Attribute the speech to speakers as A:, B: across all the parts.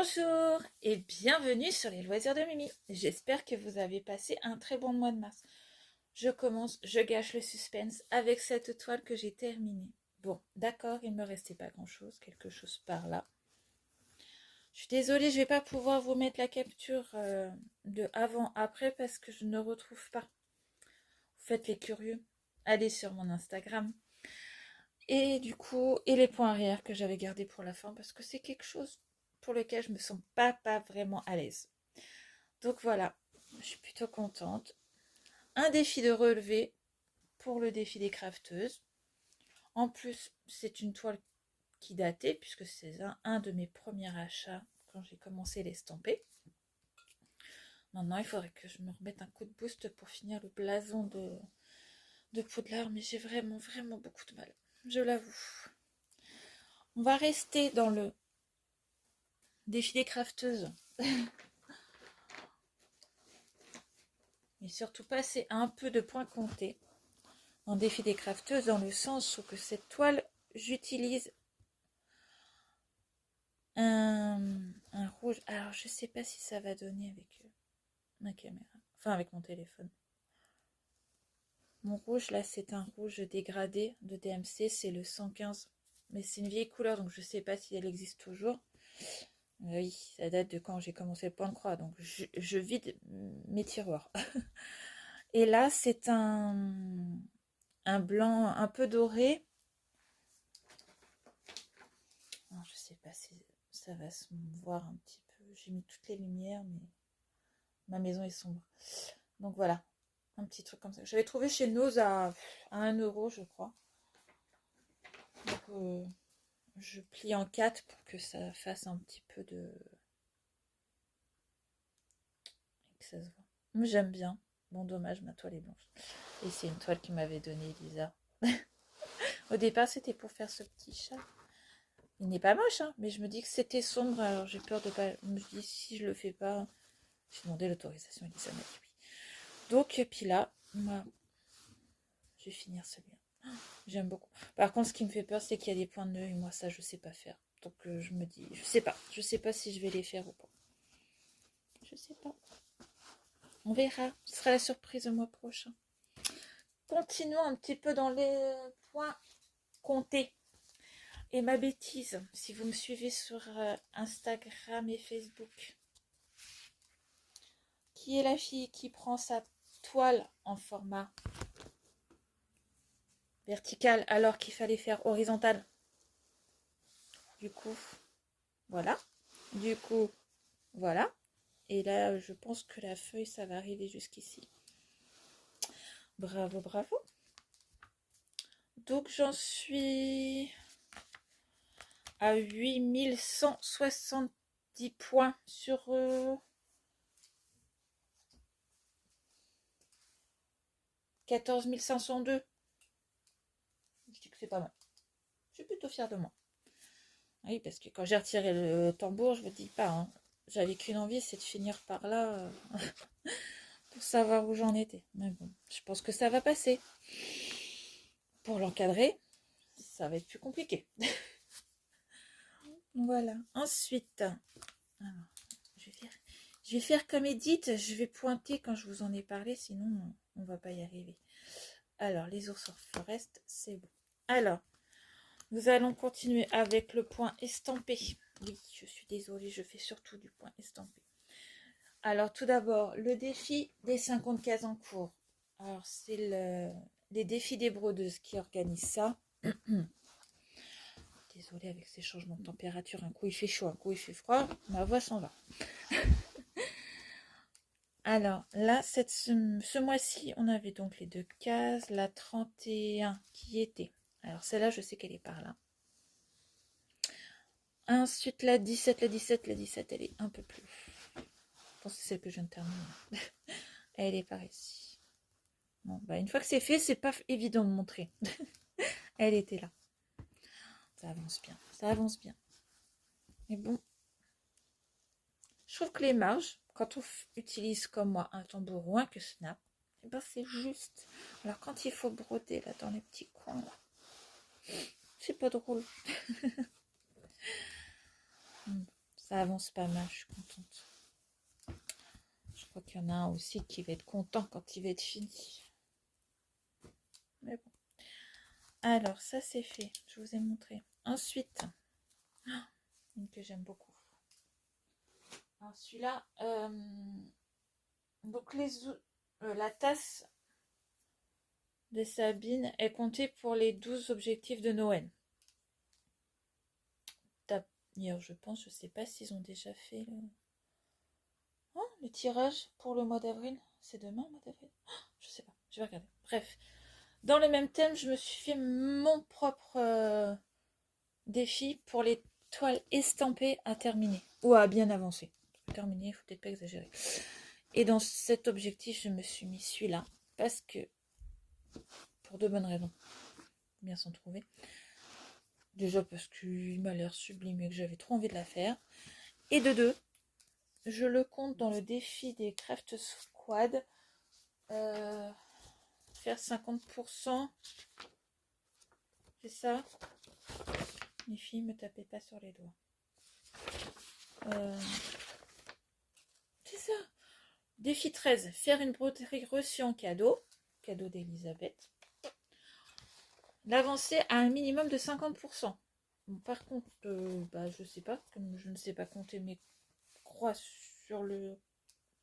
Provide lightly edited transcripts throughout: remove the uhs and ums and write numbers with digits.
A: Bonjour et bienvenue sur les loisirs de Mimi. J'espère que vous avez passé un très bon mois de mars. Je gâche le suspense avec cette toile que j'ai terminée. Bon, d'accord, il ne me restait pas grand-chose, quelque chose par là. Je suis désolée, je ne vais pas pouvoir vous mettre la capture de avant-après parce que je ne retrouve pas. Vous faites les curieux, allez sur mon Instagram. Et du coup, et les points arrière que j'avais gardés pour la fin parce que c'est quelque chose pour lequel je me sens pas vraiment à l'aise. Donc voilà, je suis plutôt contente. Un défi de relevé pour le défi des crafteuses. En plus, c'est une toile qui datait puisque c'est un de mes premiers achats quand j'ai commencé à l'estamper. Maintenant, il faudrait que je me remette un coup de boost pour finir le blason de Poudlard, mais j'ai vraiment beaucoup de mal, je l'avoue. On va rester dans le défi des crafteuses. Mais surtout passer un peu de points comptés en défi des crafteuses dans le sens où que cette toile, j'utilise un rouge. Alors, je sais pas si ça va donner avec ma caméra. Enfin, avec mon téléphone. Mon rouge, là, c'est un rouge dégradé de DMC. C'est le 115. Mais c'est une vieille couleur, donc je sais pas si elle existe toujours. Oui, ça date de quand j'ai commencé le point de croix. Donc, je vide mes tiroirs. Et là, c'est un blanc un peu doré. Alors, je sais pas si ça va se voir un petit peu. J'ai mis toutes les lumières, mais ma maison est sombre. Donc voilà, un petit truc comme ça. J'avais trouvé chez Nose à 1 euro, je crois. Donc je plie en 4 pour que ça fasse un petit peu de... que ça se voit. Mais j'aime bien. Bon, dommage, ma toile est blanche. Et c'est une toile qui m'avait donné Lisa. Au départ, c'était pour faire ce petit chat. Il n'est pas moche, hein, mais je me dis que c'était sombre, alors j'ai peur de pas... Je me dis, si je le fais pas... J'ai demandé l'autorisation, Elisa m'a dit oui. Donc, puis là, moi, je vais finir celui-là. J'aime beaucoup. Par contre, ce qui me fait peur, c'est qu'il y a des points de nœud, et moi, ça, je sais pas faire. Donc, je me dis, je sais pas. Je sais pas si je vais les faire ou pas. Je sais pas. On verra. Ce sera la surprise le mois prochain. Continuons un petit peu dans les points comptés. Et ma bêtise, si vous me suivez sur Instagram et Facebook, qui est la fille qui prend sa toile en format vertical alors qu'il fallait faire horizontal? Du coup, voilà. Du coup, voilà. Et là, je pense que la feuille, ça va arriver jusqu'ici. Bravo, bravo. Donc, j'en suis à 8170 points sur 14 502. Je dis que c'est pas mal. Je suis plutôt fière de moi. Oui, parce que quand j'ai retiré le tambour, je ne vous dis pas, hein, j'avais qu'une envie, c'est de finir par là pour savoir où j'en étais. Mais bon, je pense que ça va passer. Pour l'encadrer, ça va être plus compliqué. Voilà. Ensuite, alors, je vais faire comme Edith, je vais pointer quand je vous en ai parlé, sinon on va pas y arriver. Alors, les ours forest, c'est bon. Alors, nous allons continuer avec le point estampé. Oui, je suis désolée, je fais surtout du point estampé. Alors, tout d'abord, le défi des 50 cases en cours. Alors, c'est les défis des brodeuses qui organisent ça. Désolée avec ces changements de température. Un coup, il fait chaud, un coup, il fait froid. Ma voix s'en va. Alors, là, ce mois-ci, on avait donc les 2 cases. La 31 qui était. Alors, celle-là, je sais qu'elle est par là. Ensuite, la 17, la 17, la 17, elle est un peu plus... Je pense que c'est celle que je viens de terminer. Elle est par ici. Bon, bah, une fois que c'est fait, c'est pas évident de montrer. Elle était là. Ça avance bien, ça avance bien. Mais bon, je trouve que les marges, quand on utilise comme moi un tambour ou un que snap, eh ben c'est juste. Alors quand il faut broder là dans les petits coins, c'est pas drôle. Ça avance pas mal, je suis contente. Je crois qu'il y en a un aussi qui va être content quand il va être fini. Mais bon. Alors, ça c'est fait. Je vous ai montré. Ensuite, une que j'aime beaucoup. Alors, celui-là, donc la tasse de Sabine est comptée pour les 12 objectifs de Noël. D'ailleurs, je pense, je sais pas s'ils ont déjà fait le tirage pour le mois d'avril. C'est demain, le mois d'avril? Je sais pas, je vais regarder. Bref, dans le même thème, je me suis fait mon propre défi pour les toiles estampées à terminer. Ou à bien avancer. Terminer, il faut peut-être pas exagérer. Et dans cet objectif, je me suis mis celui-là. Parce que, pour deux bonnes raisons. Bien s'en trouver. Déjà parce qu'il m'a l'air sublime et que j'avais trop envie de la faire. Et de deux, je le compte dans le défi des Craft Squad. Faire 50%. C'est ça. Les filles, me tapez pas sur les doigts. C'est ça. Défi 13. Faire une broderie reçue en cadeau. Cadeau d'Elisabeth. L'avancer à un minimum de 50%. Bon, par contre, je sais pas, comme je ne sais pas compter mes croix sur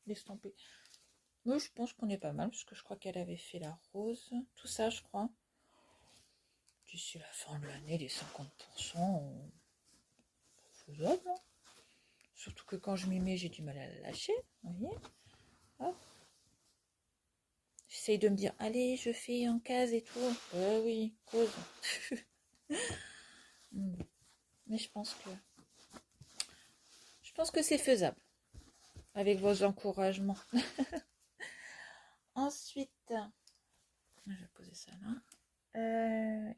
A: l'estampé. Mais je pense qu'on est pas mal, parce que je crois qu'elle avait fait la rose. Tout ça, je crois. D'ici la fin de l'année, les 50%, faisable. Hein. Surtout que quand je m'y mets, j'ai du mal à la lâcher. Vous voyez. Hop. J'essaye de me dire, allez, je fais en case et tout. Oui, cause. Mais je pense que c'est faisable. Avec vos encouragements. Ensuite, je vais poser ça là.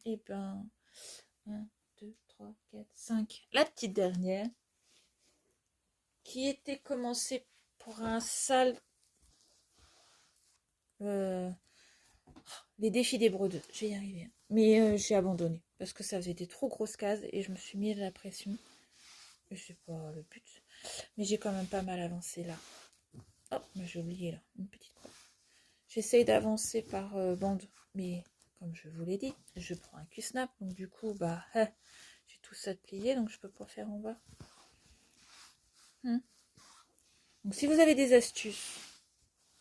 A: Et ben, 1, 2, 3, 4, 5. La petite dernière. Qui était commencée pour un sale... les défis des brodeuses. Je vais y arriver. Mais j'ai abandonné. Parce que ça faisait des trop grosses cases et je me suis mis de la pression. Et c'est pas le but. Mais j'ai quand même pas mal avancé là. Oh, mais j'ai oublié là. Une petite croix. J'essaye d'avancer par bande. Mais comme je vous l'ai dit, je prends un Q-snap. Donc du coup, j'ai tout ça de plié. Donc je peux pas faire en bas. Donc si vous avez des astuces,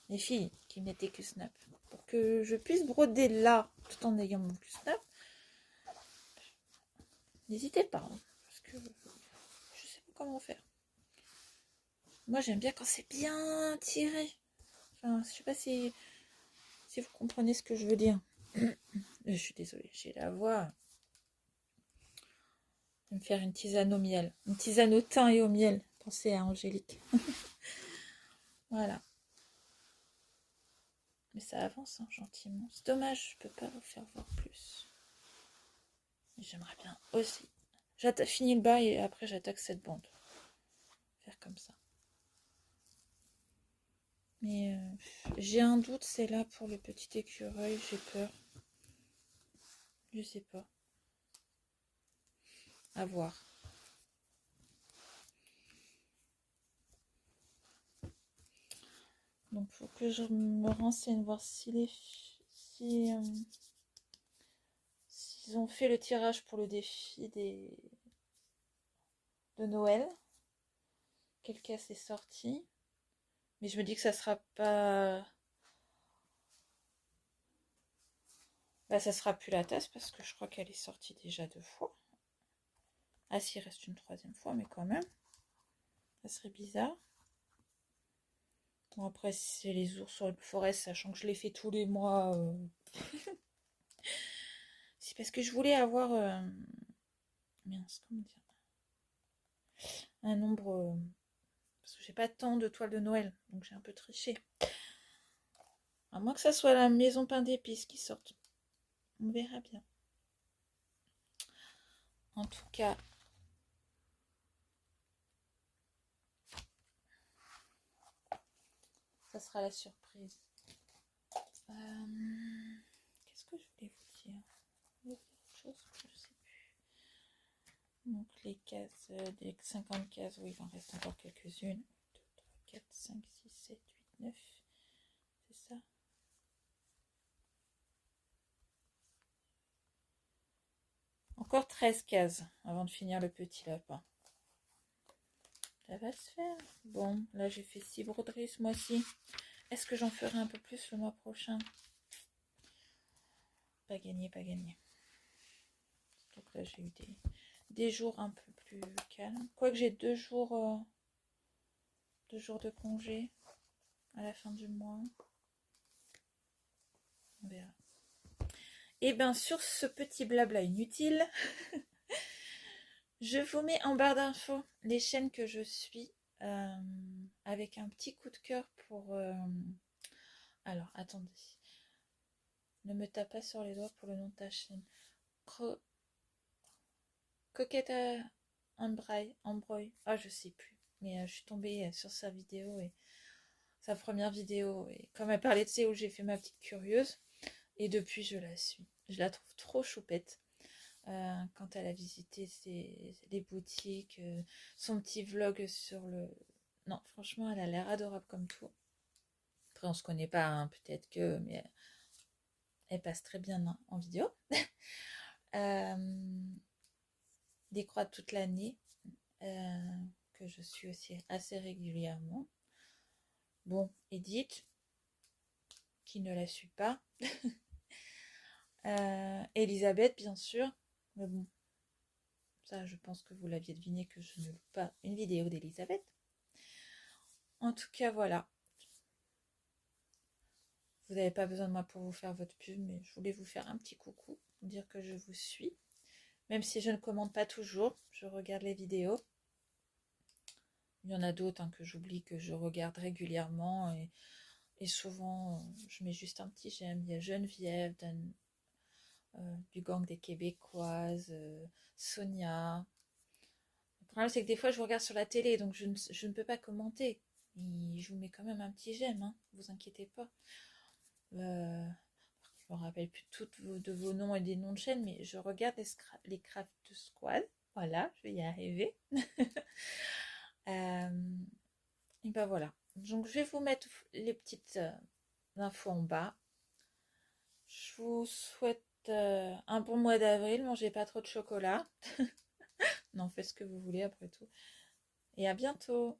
A: les filles qui mettent des Q-snap, pour que je puisse broder là tout en ayant mon Q-snap, n'hésitez pas. Hein, parce que je sais pas comment faire. Moi j'aime bien quand c'est bien tiré. Enfin, je sais pas si vous comprenez ce que je veux dire. Je suis désolée, j'ai la voix. Je vais me faire une tisane au miel. Une tisane au thym et au miel. Pensez à Angélique. Voilà. Mais ça avance hein, gentiment. C'est dommage, je peux pas vous faire voir plus. Mais j'aimerais bien aussi. Fini le bas et après j'attaque cette bande. Faire comme ça. Mais j'ai un doute, c'est là pour le petit écureuil, j'ai peur. Je sais pas. À voir. Donc faut que je me renseigne, voir s'ils ont fait le tirage pour le défi de Noël. Quelle caisse est sortie. Mais je me dis que ça sera pas... ça sera plus la tasse parce que je crois qu'elle est sortie déjà 2 fois. Ah s'il reste une 3e fois, mais quand même. Ça serait bizarre. Bon après si c'est les ours sur le forêt, sachant que je les fais tous les mois. C'est parce que je voulais avoir... Mince, comment dire, un nombre... Parce que j'ai pas tant de toiles de Noël, donc j'ai un peu triché. À moins que ça soit la maison pain d'épices qui sorte. On verra bien. En tout cas, ça sera la surprise. Qu'est-ce que je voulais vous dire? Autre chose, je sais plus. Donc les cases, les 50 cases, oui, il en reste encore quelques-unes. 2, 3, 4, 5, 6, 7, 8, 9. C'est ça. Encore 13 cases avant de finir le petit lapin. Ça va se faire. Bon, là j'ai fait 6 broderies ce mois-ci. Est-ce que j'en ferai un peu plus le mois prochain? Pas gagné, pas gagné. Donc là j'ai eu des jours un peu plus calmes. Quoique j'ai 2 jours de congé à la fin du mois. On verra. Et bien sur ce petit blabla inutile, je vous mets en barre d'infos les chaînes que je suis avec un petit coup de cœur pour... Alors, attendez. Ne me tape pas sur les doigts pour le nom de ta chaîne. Coquette Ambroy. Ah, je sais plus. Mais je suis tombée sur sa vidéo et sa première vidéo. Et comme elle parlait de Séoul, j'ai fait ma petite curieuse. Et depuis, je la suis. Je la trouve trop choupette. Quand elle a visité les boutiques, son petit vlog sur le... Non, franchement, elle a l'air adorable comme tout. Après, on se connaît pas, hein, peut-être que... Mais elle passe très bien en vidéo. Des croix toute l'année, que je suis aussi assez régulièrement. Bon, Edith, qui ne la suit pas. Elisabeth, bien sûr. Mais bon, ça, je pense que vous l'aviez deviné que je ne loue pas une vidéo d'Elisabeth. En tout cas, voilà. Vous n'avez pas besoin de moi pour vous faire votre pub, mais je voulais vous faire un petit coucou, vous dire que je vous suis. Même si je ne commente pas toujours, je regarde les vidéos. Il y en a d'autres que j'oublie, que je regarde régulièrement. Et souvent, je mets juste un petit j'aime. Il y a Geneviève, du gang des Québécoises, Sonia. Le problème, c'est que des fois, je vous regarde sur la télé, donc je ne peux pas commenter. Et je vous mets quand même un petit j'aime, hein, vous inquiétez pas. Je me rappelle plus toutes de vos noms et des noms de chaînes, mais je regarde les Craft Squad. Voilà, je vais y arriver. Et ben voilà. Donc je vais vous mettre les petites infos en bas. Je vous souhaite un bon mois d'avril. Mangez pas trop de chocolat. Non, faites ce que vous voulez après tout. Et à bientôt.